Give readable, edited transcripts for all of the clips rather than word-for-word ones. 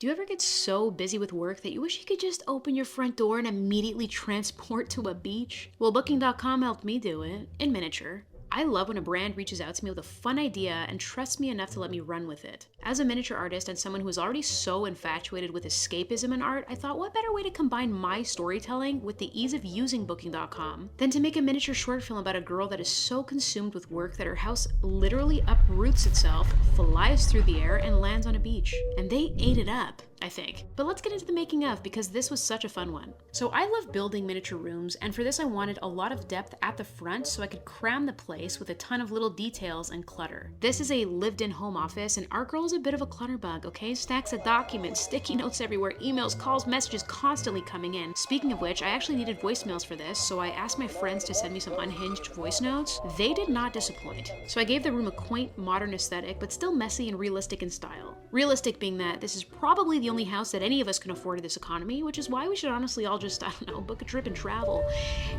Do you ever get so busy with work that you wish you could just open your front door and immediately transport to a beach? Well, Booking.com helped me do it, in miniature. I love when a brand reaches out to me with a fun idea and trusts me enough to let me run with it. As a miniature artist and someone who is already so infatuated with escapism in art, I thought what better way to combine my storytelling with the ease of using Booking.com than to make a miniature short film about a girl that is so consumed with work that her house literally uproots itself, flies through the air, and lands on a beach. And they ate it up, I think. But let's get into the making of, because this was such a fun one. So I love building miniature rooms, and for this I wanted a lot of depth at the front so I could cram the place with a ton of little details and clutter. This is a lived-in home office, and our girl is a bit of a clutter bug, okay? Stacks of documents, sticky notes everywhere, emails, calls, messages constantly coming in. Speaking of which, I actually needed voicemails for this, so I asked my friends to send me some unhinged voice notes. They did not disappoint. So I gave the room a quaint, modern aesthetic, but still messy and realistic in style. Realistic being that this is probably the only house that any of us can afford in this economy, which is why we should honestly all just, I don't know, book a trip and travel.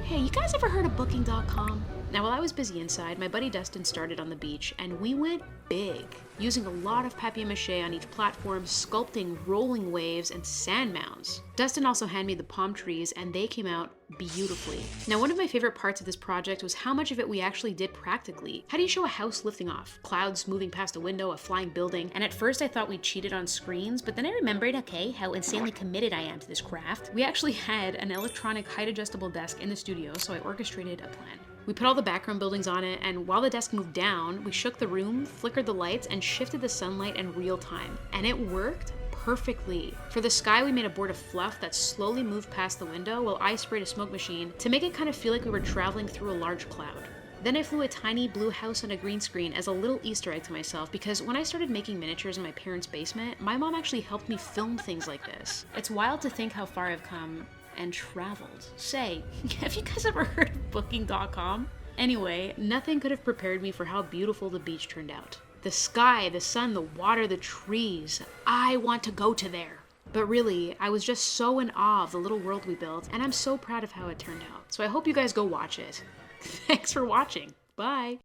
Hey, you guys ever heard of Booking.com? Now, while I was busy inside, my buddy Dustin started on the beach, and we went big, using a lot of papier-mâché on each platform, sculpting rolling waves and sand mounds. Dustin also handed me the palm trees, and they came out beautifully. Now, one of my favorite parts of this project was how much of it we actually did practically. How do you show a house lifting off? Clouds moving past a window, a flying building, and at first I thought we cheated on screens, but then I remembered, okay, how insanely committed I am to this craft. We actually had an electronic height-adjustable desk in the studio, so I orchestrated a plan. We put all the background buildings on it, and while the desk moved down, we shook the room, flickered the lights, and shifted the sunlight in real time. And it worked perfectly. For the sky, we made a board of fluff that slowly moved past the window while I sprayed a smoke machine to make it kind of feel like we were traveling through a large cloud. Then I flew a tiny blue house on a green screen as a little Easter egg to myself, because when I started making miniatures in my parents' basement, my mom actually helped me film things like this. It's wild to think how far I've come and traveled. Say, have you guys ever heard of Booking.com? Anyway, nothing could have prepared me for how beautiful the beach turned out. The sky, the sun, the water, the trees. I want to go to there. But really, I was just so in awe of the little world we built, and I'm so proud of how it turned out. So I hope you guys go watch it. Thanks for watching. Bye.